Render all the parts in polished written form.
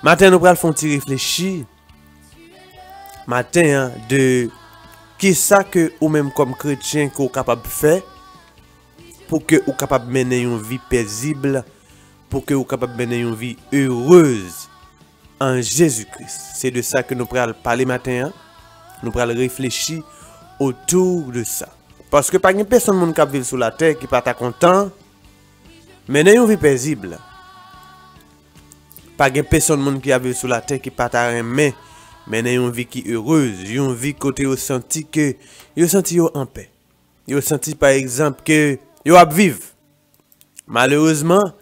Matin, nous pral font réfléchir. Matin, de qui ça que ou même comme chrétien qu'on capable de faire pour que ou capable de mener une vie paisible, pour que ou capable de mener une vie heureuse en Jésus-Christ. C'est de ça que nous pral parler matin. Nous pral réfléchir autour de ça. Parce que pas une personne qui vit sur la terre qui pas content, mener une vie paisible. Pas une personne qui vit sur la terre qui pas aimer, mener une vie qui heureuse, une vie côté au senti que yo senti yo en paix. Yo senti par exemple que yo a vivre. Malheureusement,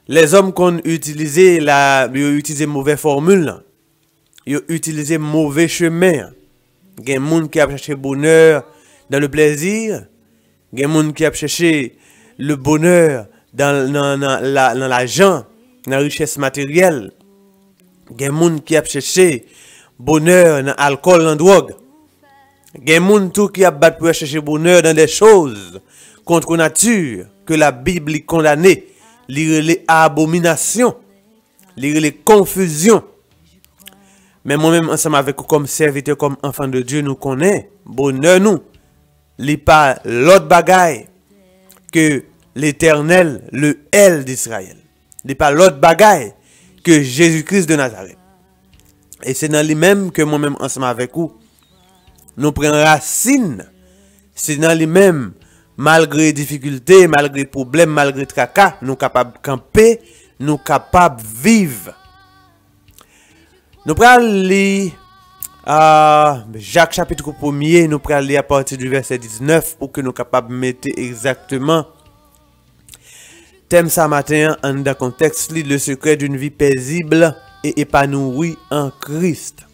les hommes qu'on utilisé yo utilisé mauvaise formule, yo utilisé mauvais chemin. Il y a des gens qui a cherché bonheur dans le plaisir, il y a des gens qui a cherché le bonheur dans l'argent, dans la richesse matérielle. Il y a des gens qui a cherché bonheur dans l'alcool, dans la drogue. Il y a des gens qui a battu pour chercher bonheur dans des choses contre nature que la Bible condamne, les abominations, les confusions. Mais moi-même, ensemble avec vous, comme serviteur, comme enfant de Dieu, nous connaissons, bonheur nous, n'est pas l'autre bagaille que l'Éternel, le L d'Israël. N'est pas l'autre bagaille que Jésus-Christ de Nazareth. Et c'est dans lui-même que moi-même, ensemble avec vous, nous prenons racine. C'est dans lui-même, malgré difficultés, malgré problèmes, malgré tracas, nous sommes capables de camper, nous sommes capables de vivre. Nous prenons lire Jacques chapitre 1er, nous prenons lire à partir du verset 19 pour que nous soyons capables de mettre exactement thème ça matin en dans contexte le secret d'une vie paisible et épanouie en Christ.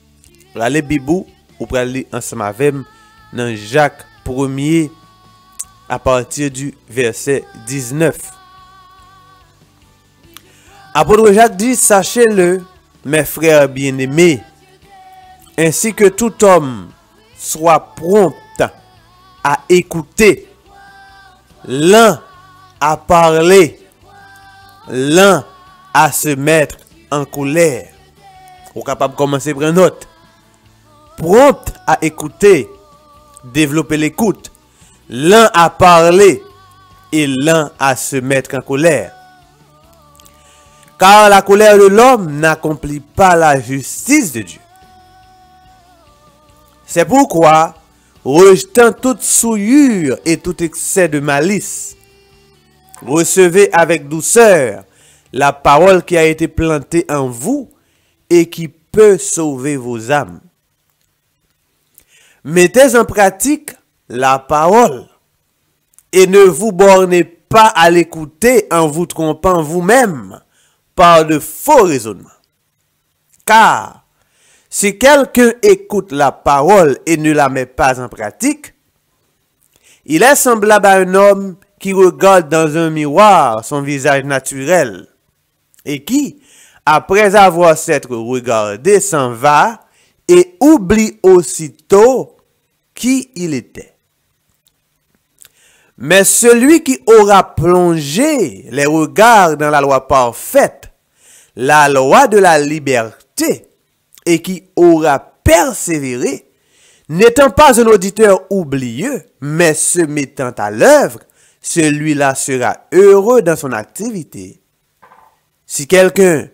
Pour aller bibou, ou pour aller ensemble avec dans Jacques 1er à partir du verset 19. Apôtre Jacques dit, sachez-le, mes frères bien-aimés, ainsi que tout homme soit prompt à écouter, l'un à parler, l'un à se mettre en colère. Vous êtes capable de commencer à prendre note. Prompt à écouter, développer l'écoute, l'un à parler et l'un à se mettre en colère. Car la colère de l'homme n'accomplit pas la justice de Dieu. C'est pourquoi, rejetant toute souillure et tout excès de malice, recevez avec douceur la parole qui a été plantée en vous et qui peut sauver vos âmes. Mettez en pratique la parole et ne vous bornez pas à l'écouter en vous trompant vous-même par de faux raisonnements. Car si quelqu'un écoute la parole et ne la met pas en pratique, il est semblable à un homme qui regarde dans un miroir son visage naturel et qui, après avoir s'être regardé, s'en va et oublie aussitôt qui il était. Mais celui qui aura plongé les regards dans la loi parfaite, la loi de la liberté, et qui aura persévéré, n'étant pas un auditeur oublieux, mais se mettant à l'œuvre, celui-là sera heureux dans son activité. Si quelqu'un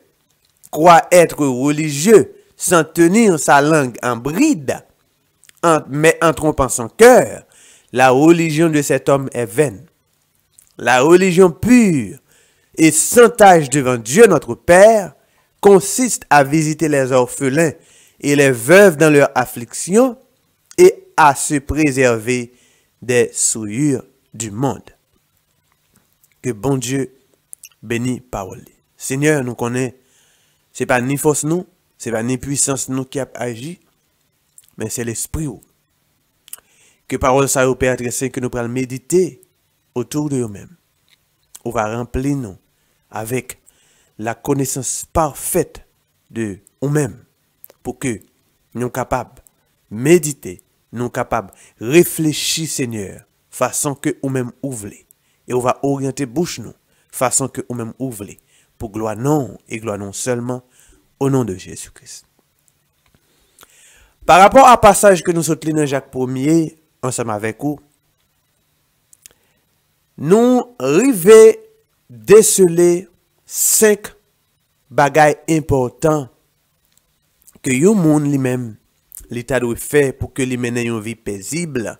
croit être religieux sans tenir sa langue en bride, mais en trompant son cœur, la religion de cet homme est vaine. La religion pure et sans tache devant Dieu notre Père consiste à visiter les orphelins et les veuves dans leur affliction et à se préserver des souillures du monde. Que bon Dieu bénisse parole. Seigneur, nous connaissons, ce n'est pas ni force nous, ce n'est pas ni puissance nous qui a agi, mais c'est l'esprit. Que parole ça au Père très saint que nous pourrons méditer autour de nous-mêmes. On va remplir nous avec la connaissance parfaite de nous-mêmes pour que nous soyons capables de méditer, nous soyons capables de réfléchir, Seigneur, façon que nous-mêmes ouvrons. Et on va orienter bouche nous, façon que nous-mêmes ouvrons. Pour gloire non et gloire non seulement au nom de Jésus-Christ. Par rapport à passage que nous sommes dans Jacques 1er, ensemble avec vous, nous arrivons déceler 5 bagailles importants que yon moun lui-même l'état doit faire pour que lui mène une vie paisible,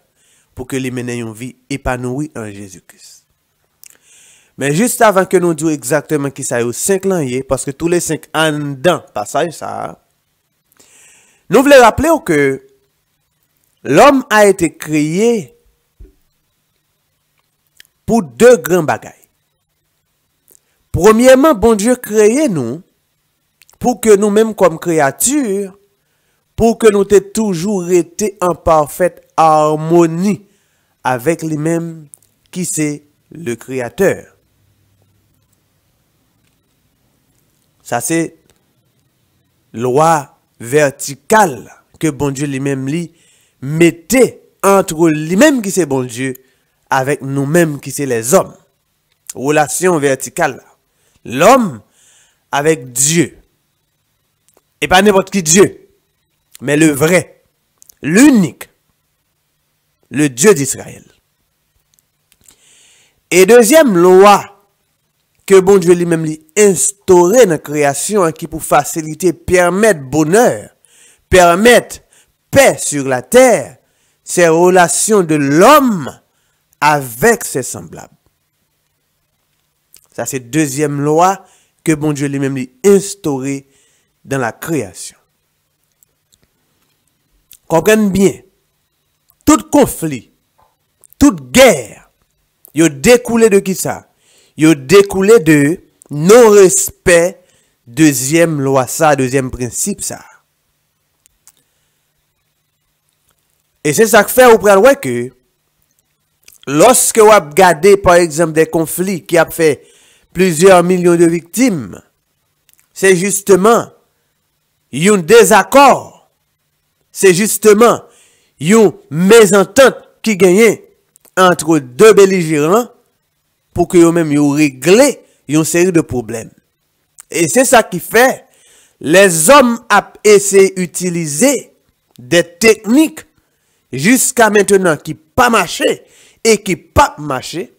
pour que lui mène une vie épanouie en Jésus-Christ. Mais juste avant que nous disions exactement qui ça y est 5 lan y est, parce que tous les 5 en dedans passage ça, nous voulons rappeler que l'homme a été créé pour 2 grands bagailles. Premièrement, bon Dieu créé nous pour que nous-mêmes comme créatures, pour que nous ayons toujours été en parfaite harmonie avec lui-même qui c'est le Créateur. Ça c'est loi verticale que bon Dieu lui-même lui mettait entre lui-même qui c'est bon Dieu avec nous-mêmes qui c'est les hommes. Relation verticale. L'homme avec Dieu. Et pas n'importe qui Dieu, mais le vrai, l'unique, le Dieu d'Israël. Et deuxième loi que bon Dieu lui-même lui instauré dans la création qui pour faciliter, permettre bonheur, permettre paix sur la terre, c'est la relation de l'homme avec ses semblables. Ça c'est deuxième loi que bon Dieu lui-même lui instauré dans la création. Comprenez bien, tout conflit, toute guerre, yo découlé de qui ça? Yo découlé de non-respect, deuxième loi ça, deuxième principe ça. Et c'est ça que fait au pral que lorsque vous regardez par exemple des conflits qui a fait plusieurs millions de victimes, c'est justement un désaccord, c'est justement une mésentente qui gagne entre 2 belligérants pour que eux-mêmes ils règlent une série de problèmes. Et c'est ça qui fait les hommes ont essayé d'utiliser des techniques jusqu'à maintenant qui pas marché et qui pas marché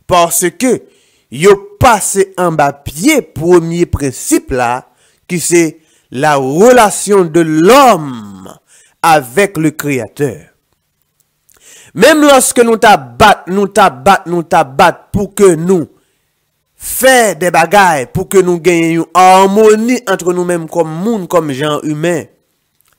parce que yo passé en bas pied premier principe là qui c'est la relation de l'homme avec le Créateur. Même lorsque nous t'abat pour que nous fassions des bagailles, pour que nous gagnions une harmonie entre nous-mêmes comme monde, comme gens humains,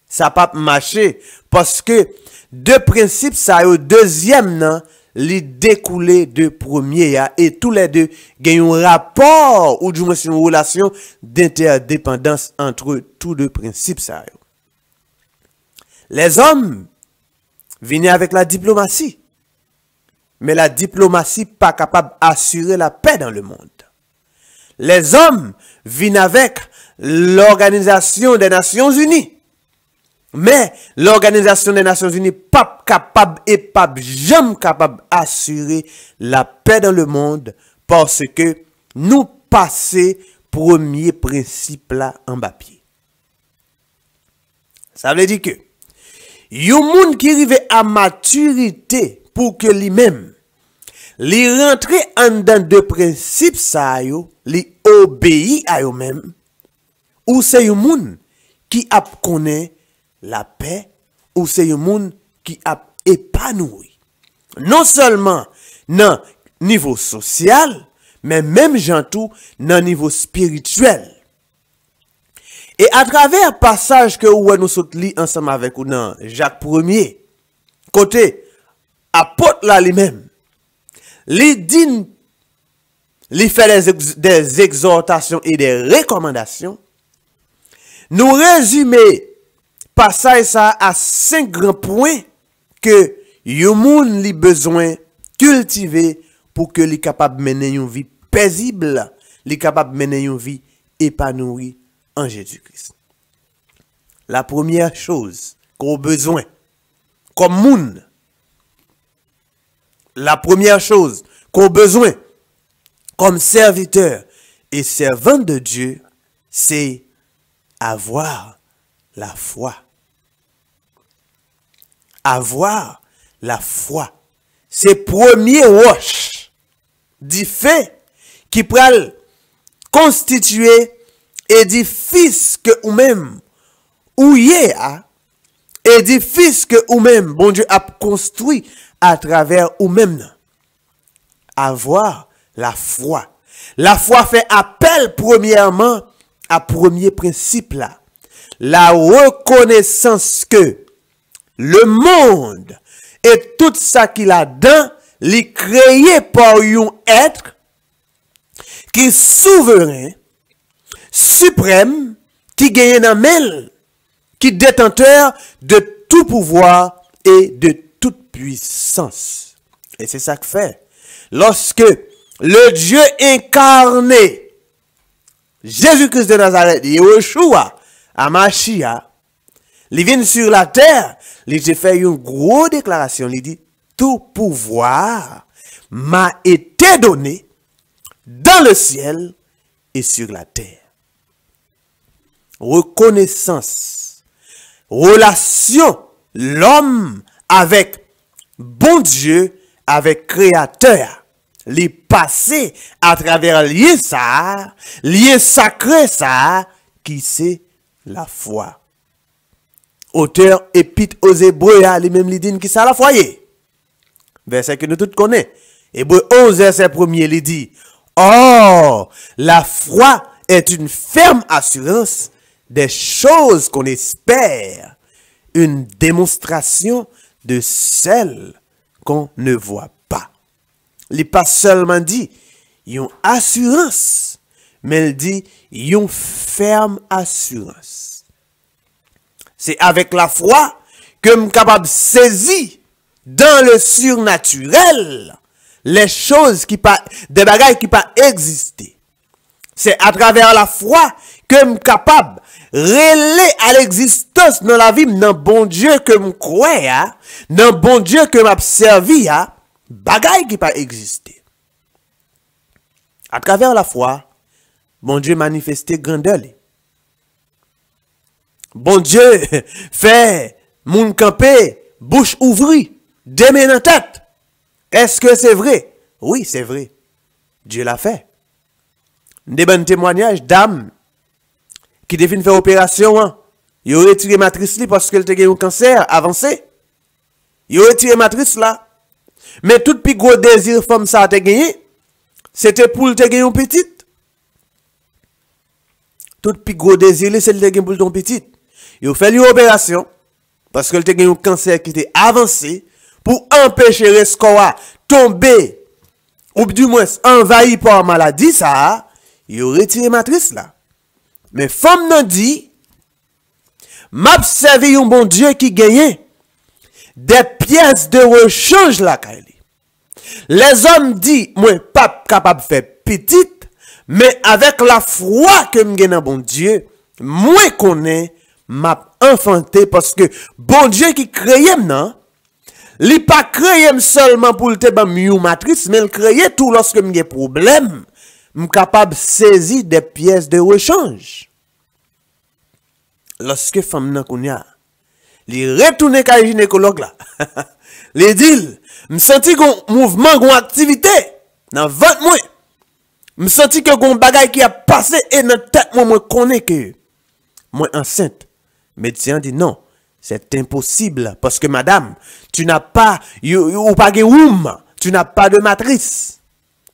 ça pas marcher parce que 2 principes ça au deuxième nan li découlé de premier et tous les deux gagnent un rapport ou du moins une relation d'interdépendance entre tous 2 principes ça. Les hommes viennent avec la diplomatie, mais la diplomatie pas capable d'assurer la paix dans le monde. Les hommes viennent avec l'Organisation des Nations Unies, mais l'Organisation des Nations Unies pas capable et pas jamais capable d'assurer la paix dans le monde parce que nous passons premier principe là en bas pied. Ça veut dire que yon moun qui arrive à maturité pour que lui-même li rentre en dans 2 principes ça yo, li obéit à yo même ou c'est yon moun qui a connaît la paix ou c'est yon moun qui a épanoui non seulement dans niveau social mais même jantou dans niveau spirituel. Et à travers le passage que nous sommes lu ensemble avec vous dans Jacques 1er, côté apôtre là lui-même, lui dit, lui fait des exhortations et des recommandations. Nous résumer passage ça à 5 grands points que yon moun li besoin cultiver pour que li capable mener une vie paisible, li capable mener une vie épanouie en Jésus-Christ. La première chose qu'on a besoin, comme moun, la première chose qu'on a besoin, comme serviteur et servant de Dieu, c'est avoir la foi. Avoir la foi. C'est premier roche du fait qui pral constituer édifice que ou même ou yé a édifice que ou même bon Dieu a construit à travers ou même avoir la foi. La foi fait appel premièrement à premier principe là. La reconnaissance que le monde et tout ça qu'il a dedans, l'est créé par un être qui est souverain, suprême, qui gagne dans main, qui est détenteur de tout pouvoir et de toute puissance. Et c'est ça que fait. Lorsque le Dieu incarné, Jésus-Christ de Nazareth, Yeshua, Amashia, il vient sur la terre, il a fait une grosse déclaration, il dit, tout pouvoir m'a été donné dans le ciel et sur la terre. Reconnaissance, relation, l'homme avec bon Dieu, avec Créateur, les passé à travers lien sacré ça, qui c'est la foi. Auteur épître aux Hébreux, les mêmes lidines qui ça la foyer. Verset que nous tous connaissons. Hébreux 11, verset 1er, il dit, or, la foi est une ferme assurance des choses qu'on espère, une démonstration de celles qu'on ne voit pas. Il n'est pas seulement dit, il y a une assurance, mais il dit, il y a une ferme assurance. C'est avec la foi que je suis capable de saisir dans le surnaturel les choses qui pas, des bagailles qui pas exister. C'est à travers la foi que je suis capable de relayer à l'existence dans la vie, dans bon Dieu que je crois, dans bon Dieu que je servi, bagailles qui pas exister. À travers la foi, bon Dieu manifesté grandeur. Bon Dieu fait moun campé, bouche ouvrie, deux mains en tête. Est-ce que c'est vrai? Oui, c'est vrai. Dieu l'a fait. Des bons témoignages d'âme qui devine faire opération. Il aurait retiré matrice là parce qu'elle a eu un cancer avancé. Il aurait retiré matrice là. Mais tout plus gros désir femme ça a gagné, c'était pour te gagner une petite. Tout plus gros désir c'est de gagner pour ton petite. Il a fait une opération parce que il a eu un cancer qui était avancé pour empêcher le score tomber ou du moins envahi par maladie ça, il a retiré matrice là. Mais femme n'a dit m'a servi un bon Dieu qui gagne des pièces de rechange là. Les hommes disent moi pas capable de faire petite, mais avec la foi que me gagne bon Dieu, moi connais m'a enfanté parce que bon Dieu qui créé maintenant, il pas créé seulement pour te ban mieux matrice, mais il créé tout lorsque me gen problème, me capable saisir des pièces de rechange. Lorsque femme nan kounya, li retourne ka gynécologue là. Les dit, me senti gon mouvement, gon activité dans ventre moi. Me senti que gon bagay qui a passé et dans tête moi connais que moi enceinte. Médecin dit non, c'est impossible parce que madame, tu n'as pas ou pas de womb, tu n'as pas de matrice.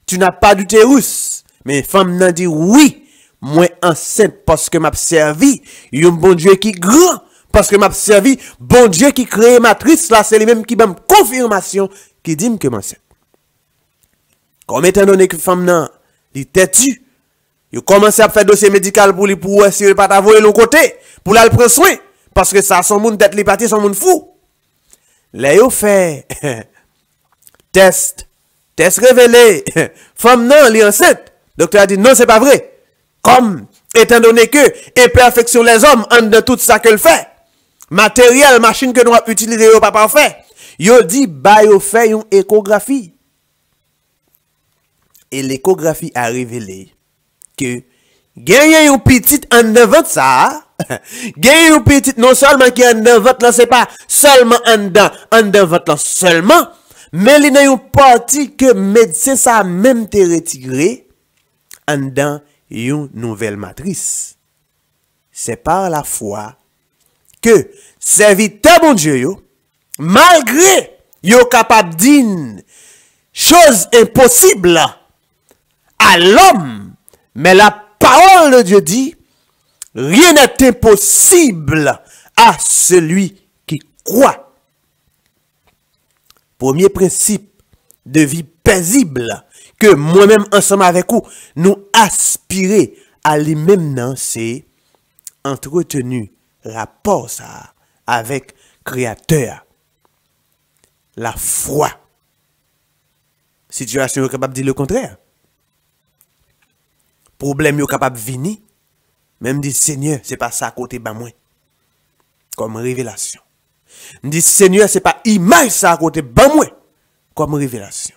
Tu n'as pas d'utérus. Mais femme nan dit oui, moi enceinte parce que m'a servi un bon Dieu qui grand. Parce que m'a servi, bon Dieu qui crée matrice, là, c'est lui-même qui m'a confirmation, qui dit que m'enceinte. Comme étant donné que femme nan, il têtu, il commence à faire dossier médical pour lui, pour si il pas t'avouer l'autre côté, pour la prendre soin. Parce que ça, son monde tête li parti, son monde fou. Là, il fait, test révélé, femme nan, li enceinte. Docteur a dit non, c'est pas vrai. Comme, étant donné que, imperfection les hommes, en de tout ça qu'elle fait. Matériel, machine que nous avons utilisé, yo pas parfait. Yo dit, bah, yo fait une échographie. Et l'échographie a révélé que, gagné une petite en devant ça, Gen yon petit non seulement qui en dans votre là, c'est pas seulement en dans votre là seulement, mais il y a une partie que médecin ça même te retiré en dans une nouvelle matrice. C'est par la foi que serviteur bon Dieu yo, malgré yo capable d'une chose impossible à l'homme, mais la parole de Dieu dit rien n'est impossible à celui qui croit. Premier principe de vie paisible que moi-même ensemble avec vous, nous aspirer à lui-même, c'est entretenu rapport ça avec Créateur. La foi. Situation est capable de dire le contraire. Problème est capable de venir. Même dit Seigneur, c'est pas ça à côté de moi. Comme révélation. Dit Seigneur, c'est pas image ça à côté de moi. Comme révélation.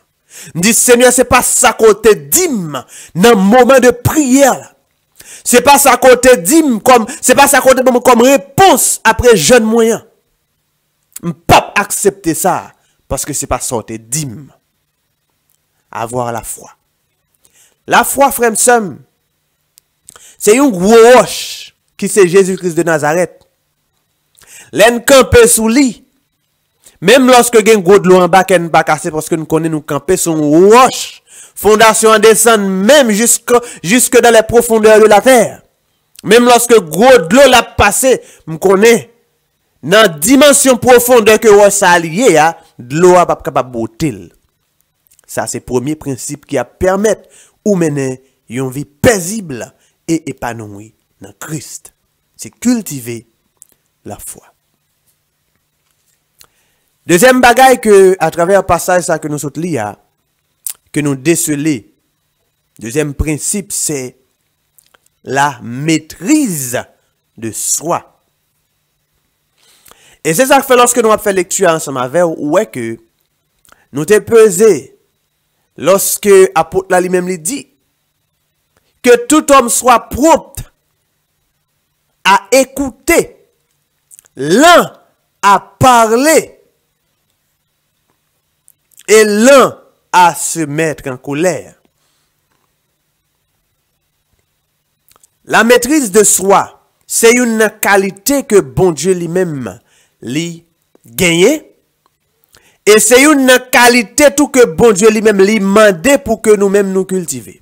Dit Seigneur, c'est pas ça à côté d'hymne dans le moment de prière. C'est pas ça à côté d'hymne comme, c'est pas ça à côté de comme réponse après jeune moyen. Je ne peux pas accepter ça parce que c'est pas sorti d'hymne. Avoir la foi. La foi, frère Sam, c'est une gros roche qui c'est Jésus-Christ de Nazareth. L'en camper sous lit. Même lorsque gen gros de l'eau en bas, qu'en bas cassé parce que nous connaissons nous camper sur une roche. Fondation en descend même jusque dans les profondeurs de la terre. Même lorsque gros de l'eau l'a passé, nous connaissons dans dimension profondeur que roche ça lié, de l'eau pas capable botter. Ça c'est le premier principe qui a permettre ou mener une vie paisible et épanouie dans Christ. C'est cultiver la foi. Deuxième bagaille que, à travers le passage ça que nous sommes liés, que nous déceler. Deuxième principe, c'est la maîtrise de soi. Et c'est ça que fait lorsque nous avons fait lecture ensemble avec, ouais que nous t'ai pesé lorsque l'apôtre là lui-même lui dit que tout homme soit propre à écouter, l'un à parler et l'un à se mettre en colère. La maîtrise de soi, c'est une qualité que bon Dieu lui-même lui gagne. Et c'est une qualité tout que bon Dieu lui-même lui demande pour que nous-mêmes nous cultivions.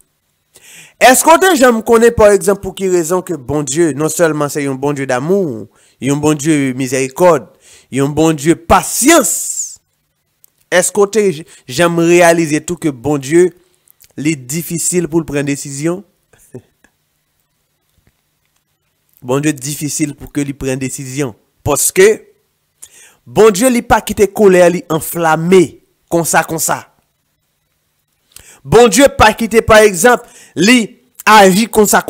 Est-ce que je me connais par exemple pour qui raison que bon Dieu, non seulement c'est un bon Dieu d'amour, il est un bon Dieu miséricorde, il est un bon Dieu patience. Est-ce que j'aime réaliser tout que bon Dieu, est difficile pour prendre décision? Bon Dieu difficile pour que lui prenne décision. Parce que bon Dieu n'est pas quitté colère, lui enflammé, comme ça. Bon Dieu pas quitté par exemple, lui agit comme ça.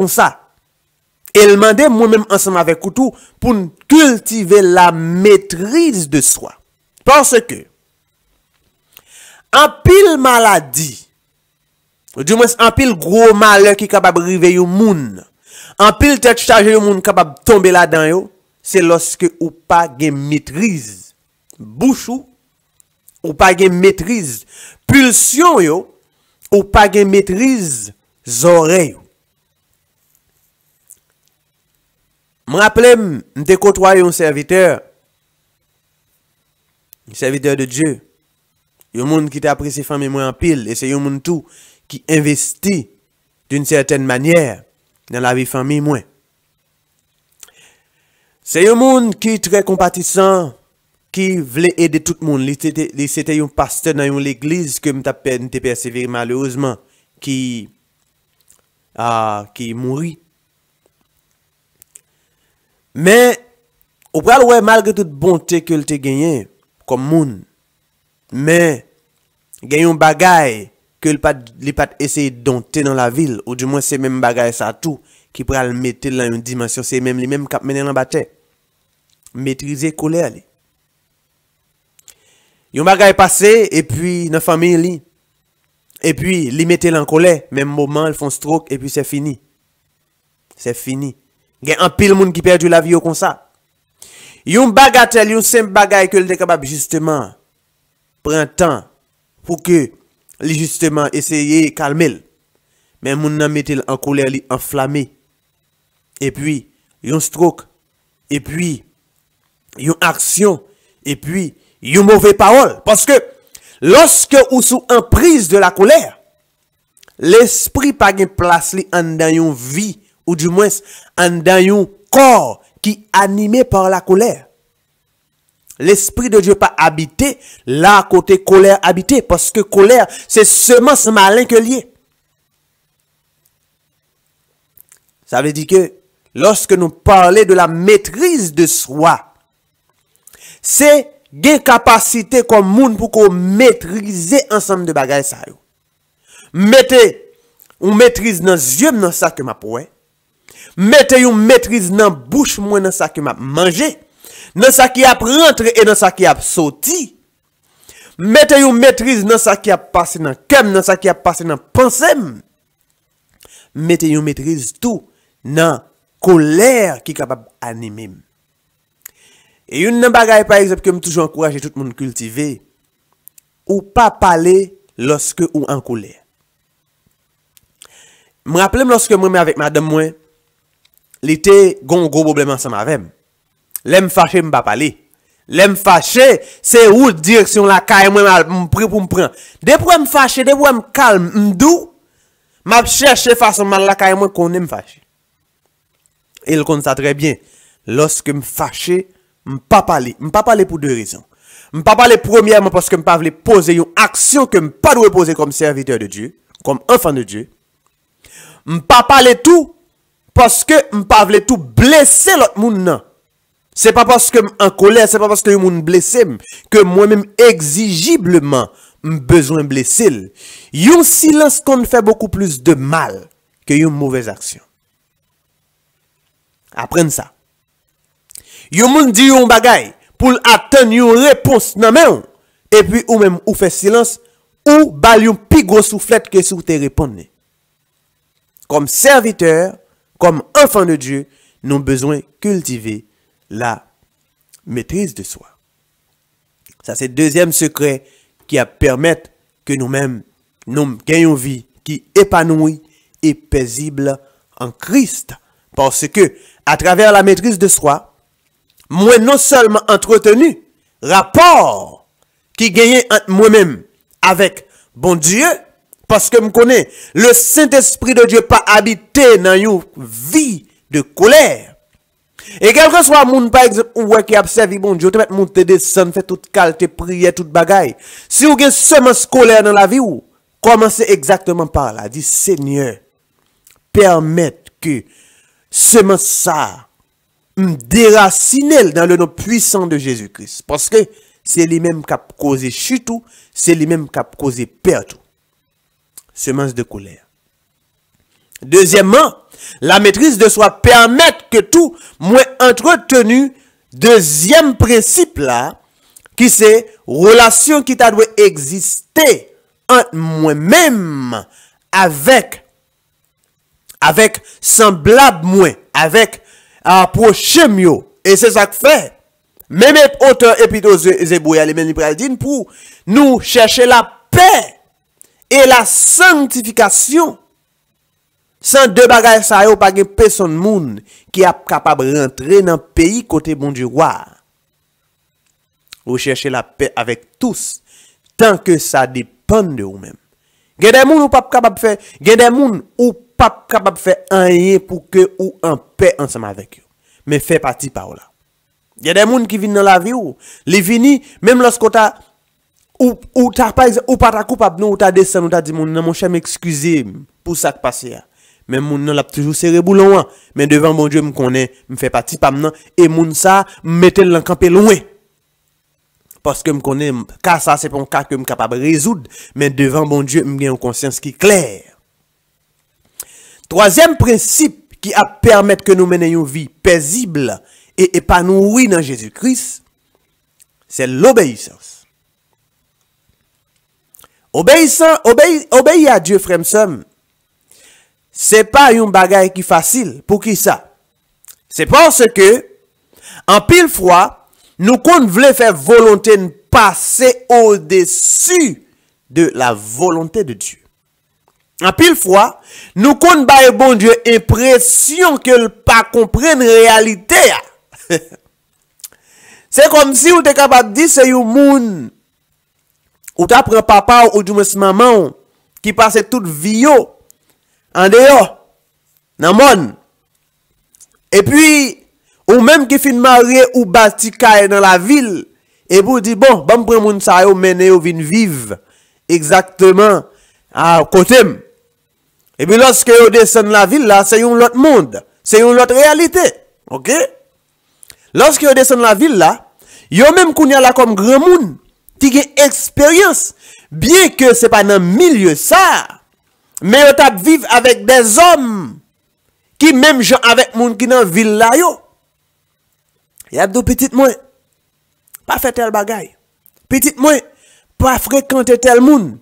Et il demande moi-même ensemble avec tout pour cultiver la maîtrise de soi. Parce que en pile maladie, ou du moins en pile gros malheur qui est capable de arriver au monde, en pile tête chargée au monde capable de tomber là-dedans, c'est lorsque ou pas de maîtrise bouche ou pas de maîtrise pulsion ou pas de maîtrise oreilles. Je me rappelle, je côtoyé un serviteur de Dieu. Il y a un monde qui t'apprécie famille moi en pile et c'est un monde tout qui investit d'une certaine manière dans la vie famille moi. C'est un monde qui est très compatissant, qui voulait aider tout le monde. C'était un pasteur dans une église que m'te persévéré malheureusement qui mourit. Mais au pral ouais malgré toute bonté que te gagné comme monde, mais gagne un bagay que il pas essayer de dompter dans la ville ou du moins c'est même bagay ça tout qui pral mettre dans une dimension, c'est même lui même cap mener dans bataille. Maîtriser colère li. Yon bagay passé et puis dans famille li. Et puis li mettre en colère, même moment ils font stroke et puis c'est fini. C'est fini. Il y a un pile monde qui perdu la vie comme ça. Yon bagatelle, yon simple bagay que le capable justement prend temps pour que li justement essayer calmer. Mais moun nan mette en colère, li enflammé. Et puis yon stroke, et puis yon action, et puis yon mauvais parole. Parce que lorsque ou sous emprise de la colère, l'esprit pas gen place li en dans yon vie, ou du moins en dans yon corps qui animé par la colère. L'esprit de Dieu pas habité là côté colère habité, parce que colère c'est semence malin que lié. Ça veut dire que lorsque nous parlons de la maîtrise de soi, c'est une capacité comme moun pour qu'on maîtriser ensemble de bagages ça yo. Mettez on maîtrise dans yeux dans ça que m'a poué. Mettez une maîtrise dans bouche moi dans ça que m'a mangé, dans ça qui a rentré et dans ça qui a sorti. Mettez une maîtrise dans ça qui a passé dans cœur, dans ça qui a passé dans pensée. Mettez une maîtrise tout dans colère qui est capable d'animer. Et une bagaille par exemple que je toujours encourager tout le monde cultiver, ou pas parler lorsque ou en colère. Me rappelle lorsque moi avec madame moi, l'été gon gros problème ensemble avec. L'aime fâché me pas parler. L'aime fâché, c'est où direction la caille moi m'pris pour me prendre. Depuis me fâché, depuis me calme, m'dou, m'a chercher façon mal la caille moi qu'on aime fâché. Et il compte ça très bien. Lorsque me fâché, m'pas parler pour deux raisons. M'pas parler premièrement parce que m'pas voulais poser une action que m'pas doit poser comme serviteur de Dieu, comme enfant de Dieu. M'pas parler tout parce que m'pas voulais tout blesser l'autre monde non. C'est pas parce que en colère, c'est pas parce que le monde blessé que moi-même exigiblement besoin blesser. Un silence qu'on fait beaucoup plus de mal que une mauvaise action. Apprenez ça. Yon moun dit yon bagay pour attendre une réponse nan men et puis ou même ou fait silence ou bal yon pi gros soufflette que si ou te répondre. Comme serviteur, comme enfant de Dieu, nous avons besoin de cultiver la maîtrise de soi. Ça c'est le deuxième secret qui a permettre que nous-mêmes nous gagnons une vie qui est épanouie et paisible en Christ. Parce que à travers la maîtrise de soi, moi non seulement entretenu rapport qui gagne entre moi-même avec bon Dieu, parce que je connais le Saint-Esprit de Dieu pas habité dans une vie de colère. Et quel que soit moun par exemple ou qui a servi bon Dieu, te mettre monter descendre fait toute qualité prière toute bagaille. Si vous avez semence colère dans la vie ou commencez exactement par là, dit Seigneur, permettre que semence ça me déracine dans le nom puissant de Jésus-Christ, parce que c'est lui-même qui a causé chute, c'est lui-même qui a causé perte. Semence de colère. Deuxièmement, la maîtrise de soi permet que tout moins entretenu. Deuxième principe là, qui c'est relation qui doit exister entre moi-même avec semblable moi, avec approché mieux. Et c'est ça que fait. Même auteur épître Zébouya, les mêmes pour nous chercher la paix et la sanctification. Sans deux bagages, ça y a pas de personne moun qui est capable de rentrer dans le pays côté bon Dieu roi. Vous cherchez la paix avec tous, tant que ça dépend de vous-même. Il y a des gens qui pas capable de faire, il y a des gens qui pas capable de faire rien pour que ou en paix ensemble avec eux. Mais fait partie par là. Il y a des gens qui viennent dans la vie ou les vini même lorsque t'as ou t'as pas ou pas ta coupable non ou t'as descendu ou t'as dit mon cher m'excuser pour ça qui passe. Mais moun nan l'a toujours serré boulon, mais devant bon Dieu me connaît, me fait partie pas maintenant et moun ça mettel l'en camper loin. Parce que me connaît car ça c'est pas un cas que me capable résoudre, mais devant bon Dieu me gagne une conscience qui claire. Troisième principe qui a permettre que nous menions une vie paisible et épanouie dans Jésus-Christ, c'est l'obéissance. Obéir à Dieu, frère m'sem, c'est pas un bagage qui facile. Pour qui ça? C'est parce que, en pile fois, nous qu'on voulait faire volonté de passer au-dessus de la volonté de Dieu. En pile fois, nous qu'on baille bon Dieu impression que le pas comprendre réalité. C'est comme si vous êtes capable de dire c'est un monde ou t'apprends papa ou du moins maman qui passe toute vie en dehors dans le monde. Et puis ou même qui fin marié ou bâti dans la ville et vous dit bon, me prendre moun sa yo mener ou vinn vivre exactement à côté. Et puis lorsque vous descend la ville là, c'est un autre monde, c'est une autre réalité. OK? Lorsque vous descend la ville là, yo même kounya là comme grand monde qui a expérience, bien que c'est pas dans le milieu ça, mais yo t'a vivre avec des hommes qui même gens avec moun qui dans ville là yo. Y a deux petites moins pas fait tel bagay. Petite moins pas fréquenter tel monde.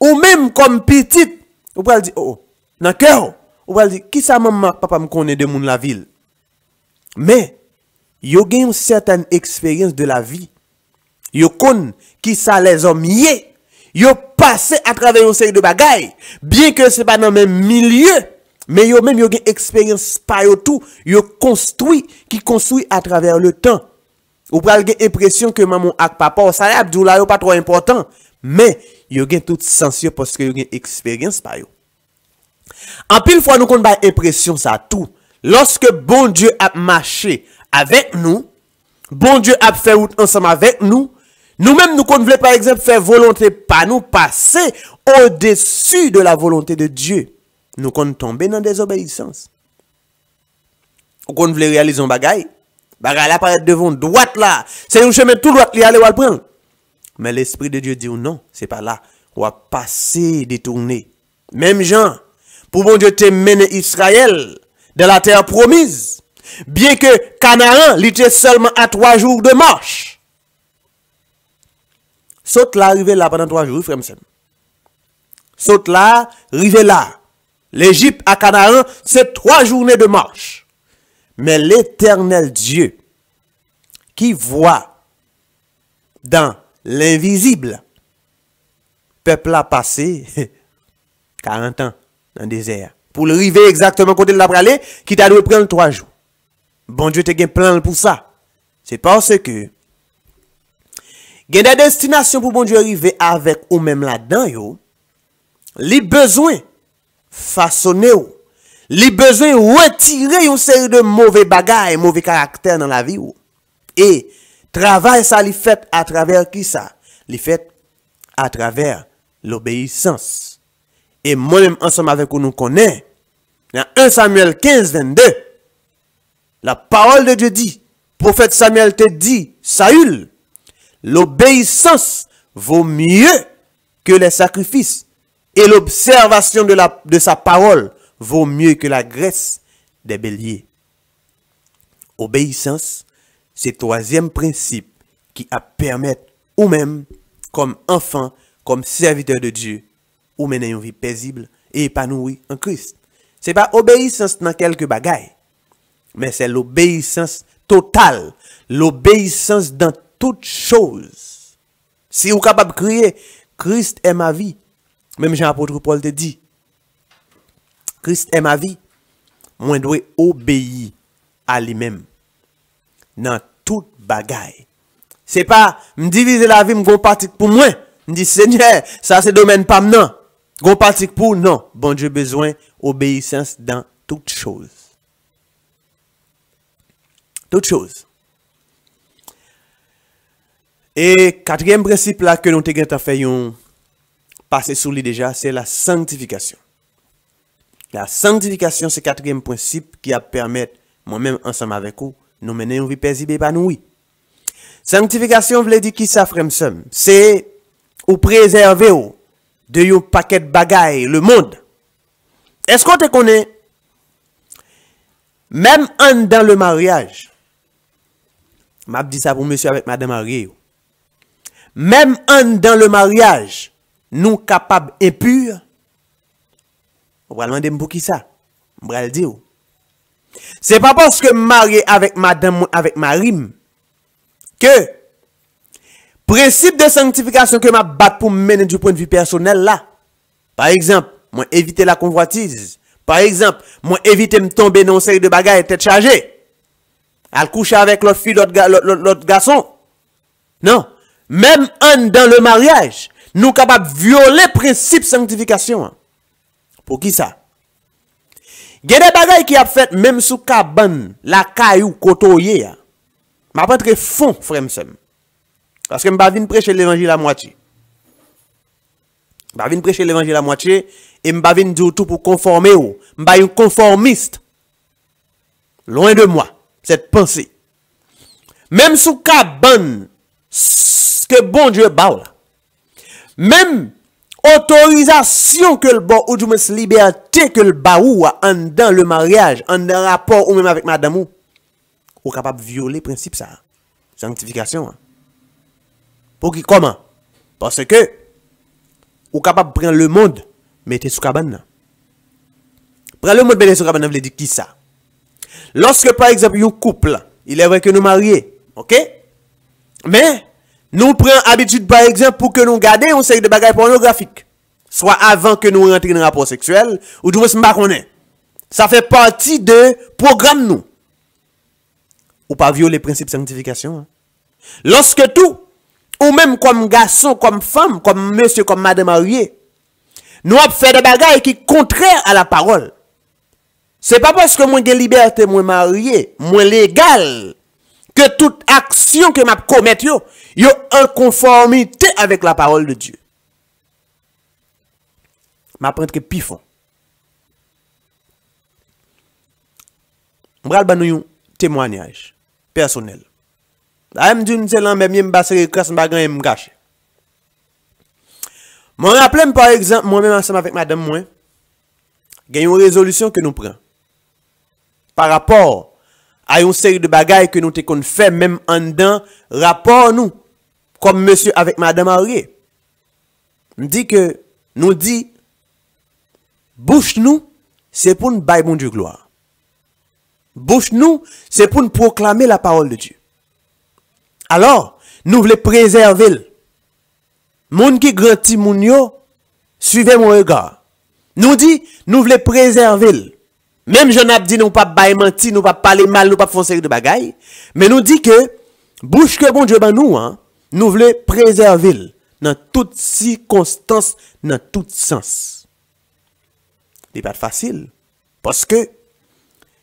Ou même comme petite, ou va dire oh, dans cœur, ou va dire qui ça maman papa me connaît de moun la ville. Mais yo gen une certaine expérience de la vie. Yo connaît qui ça les hommes yé. Yo passé à travers une série de bagailles, bien que c'est pas dans le même milieu, mais yo même yo gen expérience par yo tout, yo construit à travers le temps. Ou pral gen impression que maman ak papa ça abdou la yo pas trop important, mais yo gen tout sens parce que yo gen expérience par yo. En pile fois nous kon ba impression ça tout. Lorsque bon Dieu a marché avec nous, bon Dieu a fait route ensemble avec nous, nous-mêmes nous voulons par exemple faire volonté par nous passer au-dessus de la volonté de Dieu. Nous comptons tomber dans des obéissances. Ou qu'on voulait réaliser un bagay, bagay là paraît devant droite là, c'est un chemin tout droit li aller ou le prendre. Mais l'esprit de Dieu dit non, c'est pas là, on va passer détourner. Même Jean, pour bon Dieu te mener Israël dans la terre promise, bien que Canaan était seulement à 3 jours de marche. Saute là, arrivé là pendant 3 jours, frère. Saute là, arrivé là. L'Égypte à Canaan, c'est 3 journées de marche. Mais l'Éternel Dieu, qui voit dans l'invisible, peuple a passé 40 ans dans le désert. Pour le arriver exactement côté de la pralée, qui t'a dû prendre 3 jours. Bon Dieu te gen plan pour ça. C'est parce que il y a des destinations pour bon Dieu arriver avec ou même là-dedans yo. Li besoin façonner ou. Li besoin retirer une série de mauvais bagages, mauvais caractères dans la vie ou. Et travail ça li fait à travers qui ça? Li fait à travers l'obéissance. Et moi-même ensemble avec vous nous connaît. Dans 1 Samuel 15, 22. La parole de Dieu dit, prophète Samuel te dit, Saül, l'obéissance vaut mieux que les sacrifices et l'observation de sa parole vaut mieux que la graisse des béliers. Obéissance, c'est le 3e principe qui a permettre ou même comme enfant, comme serviteur de Dieu, ou mener une vie paisible et épanouie en Christ. C'est pas obéissance dans quelques bagailles. Mais c'est l'obéissance totale, l'obéissance dans toutes choses. Si vous êtes capable de crier, Christ est ma vie, même Jean-Apôtre Paul te dit, Christ est ma vie, moi je dois obéir à lui-même dans toute bagaille. C'est pas me diviser la vie, me partir pour moi. Me dit Seigneur, ça c'est domaine pas non. Gon partir pour non. Bon Dieu besoin obéissance dans toutes choses. Toutes choses. Et 4e principe là que nous te fait passer sous lui déjà, c'est la sanctification. La sanctification, c'est 4e principe qui a permettre moi-même ensemble avec vous, nous mener une vie paisible et épanouie. Sanctification veut dire qui ça frère m'sem, c'est ou préserver ou de yon paquet de bagaille le monde. Est-ce qu'on te connaît même dans le mariage? M'a dit ça pour monsieur avec madame mariée. Même dans le mariage, nous capables impurs. On va demander pour qui ça? On va le dire. C'est pas parce que marié avec madame, avec Marim, que principe de sanctification que m'a battu pour mener du point de vue personnel là. Par exemple, moi éviter la convoitise. Par exemple, moi éviter me tomber dans une série de bagages tête chargée. À coucher avec l'autre fille, l'autre garçon. Non. Même dans le mariage, nous sommes capables de violer le principe de sanctification. Pour qui ça? Il y a des bagages qui a fait même sous cabane, la caillou, kotoye. Je pas très fond, frère m'sem. Parce que je ne vais pas prêcher l'évangile à moitié. Je vais prêcher l'évangile à moitié et je vais dire tout pour conformer. Je suis un conformiste. Loin de moi, cette pensée. Même sous cabane, ce que bon Dieu bat, même autorisation que le bon, ou du moins liberté que le baou a dans le mariage, en un rapport ou même avec madame ou capable de violer le principe ça. Sanctification. Pour qui comment? Parce que ou capable de prendre le monde, mettez sous cabane. Prendre le monde, mettez sous cabane, veut dire qui ça? Lorsque par exemple un couple, il est vrai que nous mariés, ok? Mais nous prenons habitude par exemple pour que nous gardions une série de bagages pornographiques. Soit avant que nous rentrions dans un rapport sexuel, ou du moins ce qu'on connaît. Ça fait partie de programme nous. Ou pas violer les principes de sanctification. Hein. Lorsque tout, ou même comme garçon, comme femme, comme monsieur, comme madame mariée, nous avons fait des bagages qui sont contraires à la parole. C'est pas parce que moi j'ai liberté, moi marié, moi légal, que toute action que m'a commettre yo en conformité avec la parole de Dieu. M'apprendre que pifon. M'bral ban nou témoignage personnel. Là me dit c'est là même m'basse crasse m'bagan m'gache. M'en rappelle par exemple moi-même ensemble avec madame moi, gagne une résolution que nous prenons par rapport à une série de bagages que nous te qu'on fait même en dedans rapport nous comme monsieur avec madame mariée. Me dit que nous dit bouche nous c'est pour nous bailler bon Dieu gloire. Bouche nous c'est pour nous proclamer la parole de Dieu. Alors, nous voulons préserver. Moun qui grandit moun yo, suivez mon regard. Nous dit nous voulons préserver. Même je n'ai dit nous pas bailler mentir, nous pas parler mal, nous pas faire série de bagailles, mais nous dit que bouche que bon Dieu ban nous hein, nous voulons préserver dans toutes circonstances, dans tout sens. C'est pas facile parce que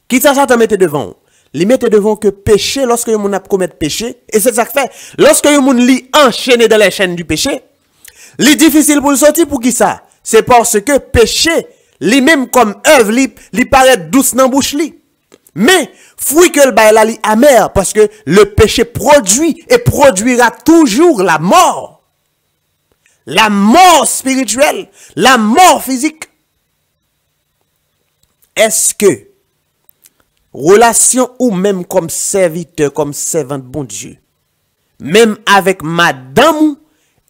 qui ça te mette devant? Li mette devant que péché lorsque yon a commettre péché et c'est ça que fait. Lorsque yon li enchaîné dans les chaînes du péché, li difficile pour le sortir pour qui ça? C'est parce que péché li même comme œuvre li paraît douce dans bouche li. Mais fruit que le bail là li amer parce que le péché produit et produira toujours la mort. La mort spirituelle, la mort physique. Est-ce que relation ou même comme serviteur, comme servante bon Dieu, même avec madame,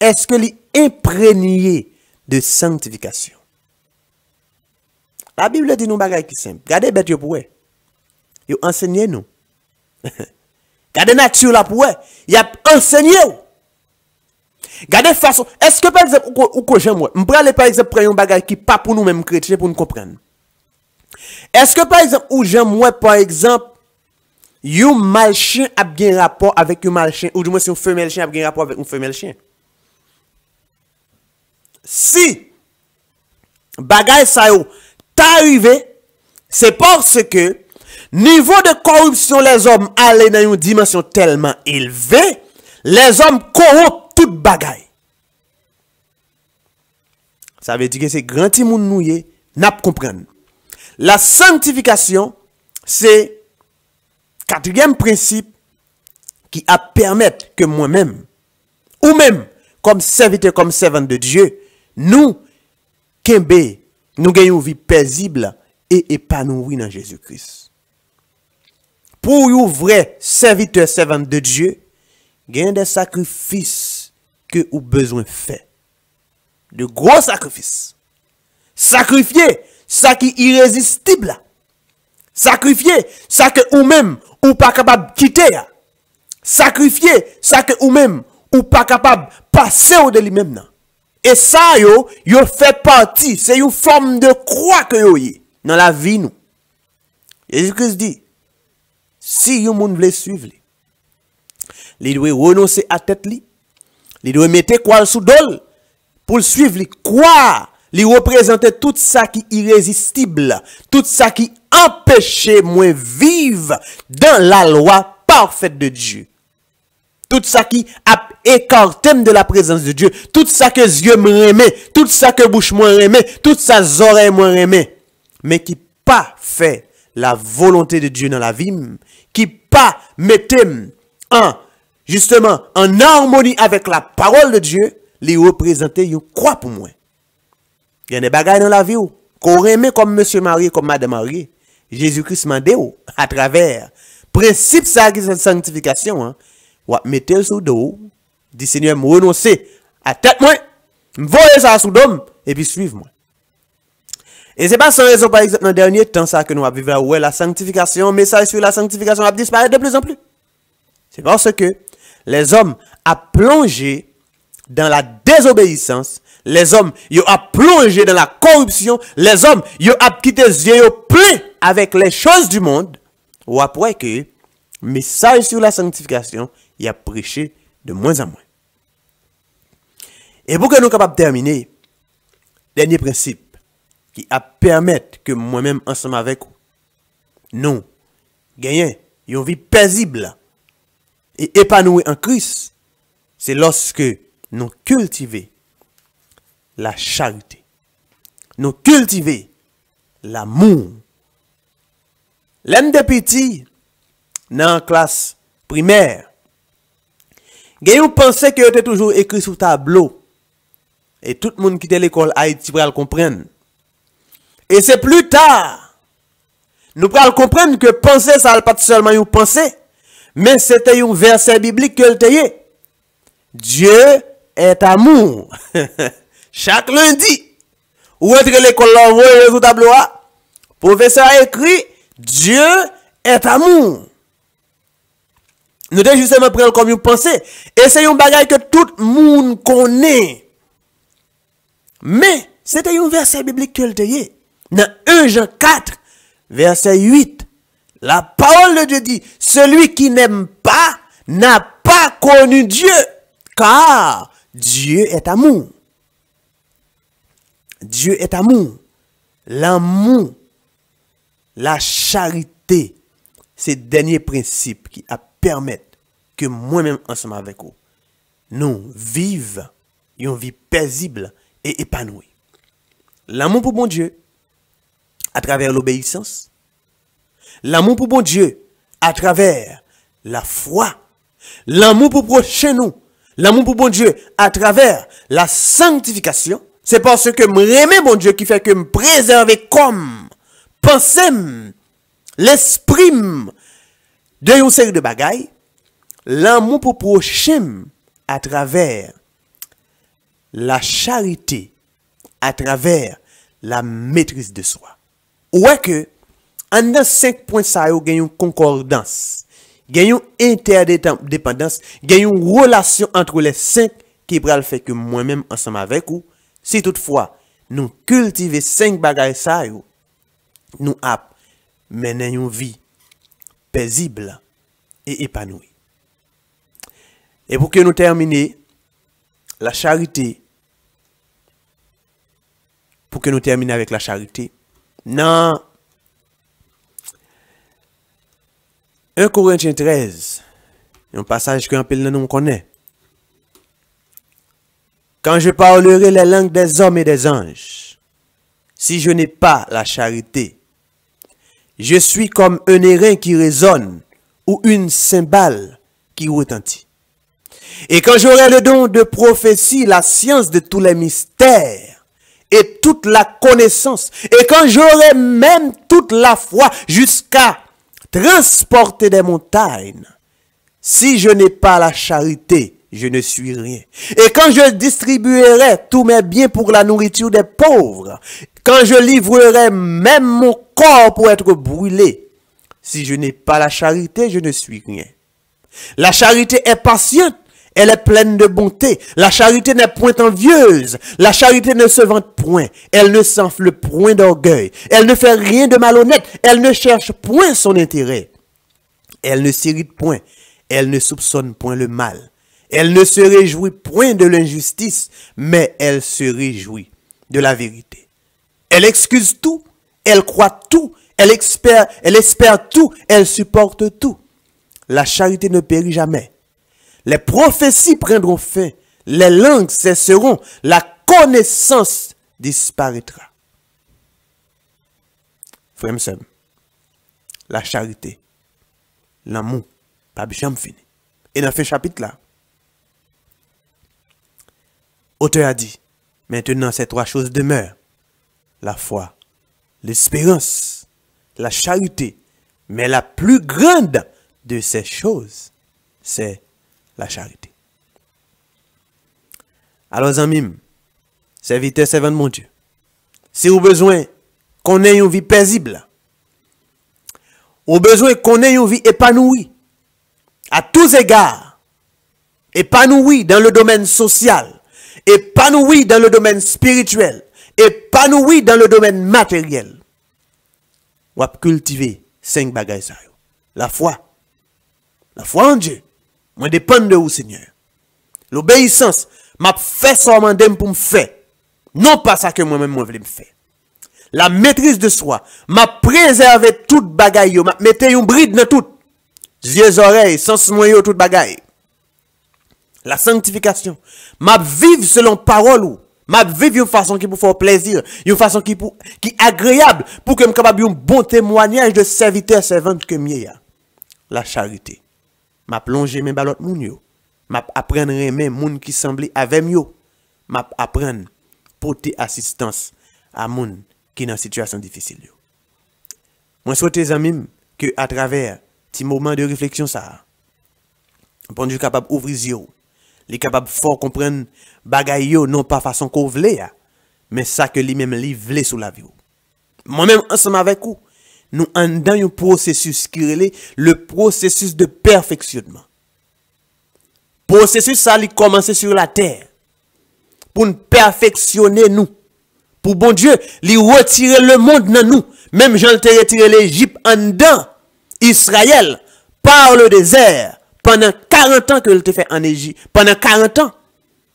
est-ce que l'est imprégné de sanctification? La Bible dit nous bagaille qui simple. Regardez bête pour eux. Yo enseignez nous. Regardez nature là pour eux. Y a enseigné. Regardez façon. Est-ce que par exemple ou que j'aime moi, m'prale par exemple prendre un bagage qui pas pour nous même chrétiens pour nous comprendre. Est-ce que par exemple, ou j'aime moi par exemple, un mâle chien a bien rapport avec un mâle chien, ou du moins si un femelle chien a bien rapport avec un femelle chien? Si bagay sa yo t'arrivé, c'est parce que niveau de corruption les hommes allaient dans une dimension tellement élevée, les hommes corrompent toute bagay. Ça veut dire que c'est grand timoun nouye, n'a pas comprendre. La sanctification, c'est quatrième principe qui a permettre que moi-même, ou même comme serviteur, comme servante de Dieu, nous, kembe, nous gagnons une vie paisible et épanouie dans Jésus-Christ. Pour un vrai serviteur, servante de Dieu, gagne des sacrifices que vous besoin faire. De gros sacrifices. Sacrifier ça qui est irrésistible. Sacrifier ça que ou même ou pas capable de quitter. Sacrifier ça que ou même ou pas capable de passer au-delà lui-même. Et ça, yo fait partie, c'est une forme de croix que yo y dans la vie nous. Jésus-Christ dit, si yon moun vle suivre, il doit renoncer à tête li, il doit mettre quoi sous dol pour le suivre li. Quoi? Il représente tout ça qui est irrésistible, tout ça qui empêche moi vivre dans la loi parfaite de Dieu. Tout ça qui a écarté de la présence de Dieu, tout ça que yeux me remet, tout ça que bouche moi remet, tout ça oreilles moi remet, mais qui pas fait la volonté de Dieu dans la vie, qui pas mettait justement en harmonie avec la parole de Dieu, les représenter une croix pour moi. Il y a des bagages dans la vie qu'on remet comme monsieur marié, comme madame mariée. Jésus-Christ m'a dit à travers principe ça qui est sanctification, ou mettez sous dos, dit Seigneur, me renoncer à tête moi, me voyez ça sous dôme et puis suivre-moi. Et c'est pas sans raison, par exemple, dans le dernier temps, ça que nous avons vécu, ouais, la sanctification, message sur la sanctification a disparu de plus en plus. C'est parce que les hommes ont plongé dans la désobéissance, les hommes ont plongé dans la corruption, les hommes ont quitté les yeux pleins avec les choses du monde, ou après que message sur la sanctification, il a prêché de moins en moins. Et pour que nous soyons capables de terminer, dernier principe, qui a permettre que moi-même ensemble avec vous, nous gagnons une vie paisible et épanouie en Christ, c'est lorsque nous cultivons la charité, nous cultivons l'amour. L'un des petits dans la classe primaire, gagnons pensait que était toujours écrit sur tableau et tout le monde qui était l'école Haïti pour le comprendre. Et c'est plus tard, nous pourrons comprendre que penser, ça n'est pas seulement une pensée, mais c'était un verset biblique que le Dieu est amour. Chaque lundi, où est l'école là, vous voyez le tableau, professeur a écrit, Dieu est amour. Nous devons justement prendre comme une pensée. Et c'est un bagage que tout le monde connaît. Mais, c'était un verset biblique que le dans 1 Jean 4, verset 8, la parole de Dieu dit, celui qui n'aime pas n'a pas connu Dieu, car Dieu est amour. Dieu est amour. L'amour, la charité, c'est le dernier principe qui a permis que moi-même, ensemble avec vous, nous vivions une vie paisible et épanouie. L'amour pour bon Dieu, à travers l'obéissance, l'amour pour bon Dieu à travers la foi, l'amour pour prochain nous, l'amour pour bon Dieu à travers la sanctification, c'est parce que me remets bon Dieu qui fait que me préserver comme pensée, l'esprit de une série de bagailles, l'amour pour prochain à travers la charité, à travers la maîtrise de soi. Ou est que, en dans 5 points, ça y a une concordance, une interdépendance, une relation entre les 5 qui va le faire que moi-même, ensemble avec vous, si toutefois, nous cultivons 5 bagages, ça y a, nous avons mené une vie paisible et épanouie. Et pour que nous terminions, la charité, pour que nous terminions avec la charité, dans 1 Corinthiens 13, un passage que un peu nous connaît. Quand je parlerai les langues des hommes et des anges, si je n'ai pas la charité, je suis comme un airain qui résonne ou une cymbale qui retentit. Et quand j'aurai le don de prophétie, la science de tous les mystères, et toute la connaissance, et quand j'aurai même toute la foi jusqu'à transporter des montagnes, si je n'ai pas la charité, je ne suis rien. Et quand je distribuerai tous mes biens pour la nourriture des pauvres, quand je livrerai même mon corps pour être brûlé, Si je n'ai pas la charité, je ne suis rien. La charité est patiente, elle est pleine de bonté. La charité n'est point envieuse. La charité ne se vante point. Elle ne s'enfle point d'orgueil. Elle ne fait rien de malhonnête. Elle ne cherche point son intérêt. Elle ne s'irrite point. Elle ne soupçonne point le mal. Elle ne se réjouit point de l'injustice, mais elle se réjouit de la vérité. Elle excuse tout. Elle croit tout. Elle espère tout. Elle supporte tout. La charité ne périt jamais. Les prophéties prendront fin, les langues cesseront, la connaissance disparaîtra. Frère, la charité, l'amour, pas jamais fini. Et dans ce chapitre là, l'auteur a dit, maintenant ces trois choses demeurent, la foi, l'espérance, la charité, mais la plus grande de ces choses, c'est la charité. Alors, amis, serviteurs, servants de mon Dieu, si vous avez besoin qu'on ait une vie paisible, vous avez besoin qu'on ait une vie épanouie, à tous égards, épanouie dans le domaine social, épanouie dans le domaine spirituel, épanouie dans le domaine matériel, vous avez cultivé 5 bagages. La foi en Dieu. Moi dépend de vous, Seigneur. L'obéissance, m'a fait ça pour me faire. Non pas ça que moi-même je voulais me faire. La maîtrise de soi, m'a préservé toute bagaille, m'a mette un bride dans tout. Yeux, oreilles, sens moyen toute bagaille. La sanctification, m'a vivre selon parole ou m'a vivre une façon qui pour faire plaisir, une façon qui agréable pour que me capable un bon témoignage de serviteur servante que mieux. La charité. M'a plongé mes balot moun yo. M'a apprendre aimer moun qui semblent avec yo. M'a apprendre porter assistance à moun qui dans situation difficile yo. Moi souhaite les amis que à travers petit moment de réflexion ça, bon Dieu capable ouvrir yeux, li capable fort comprendre bagay yo non pas façon qu'on vle mais ça que lui même li vle sous la vie. Moi même ensemble avec vous nous en dans un processus qui est le processus de perfectionnement. Processus ça, il commence sur la terre. Pour nous perfectionner nous. Pour bon Dieu, il retirer le monde dans nous. Même Jean te retiré l'Égypte en dedans. Israël, par le désert, pendant 40 ans que il te fait en Égypte. Pendant 40 ans.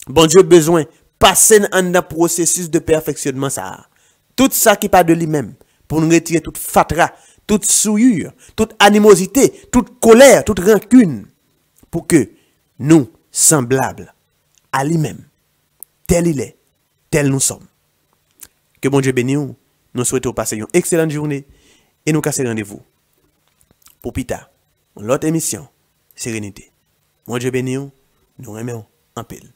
Bon Dieu besoin passer dans un processus de perfectionnement ça. Tout ça qui part de lui-même. Pour nous retirer toute fatra, toute souillure, toute animosité, toute colère, toute rancune. Pour que nous, semblables à lui-même, tel il est, tel nous sommes. Que bon Dieu bénisse nous. Nous souhaitons passer une excellente journée et nous casser rendez-vous pour plus tard. L'autre émission, Sérénité. Bon Dieu bénisse nous. Nous remercions en pile.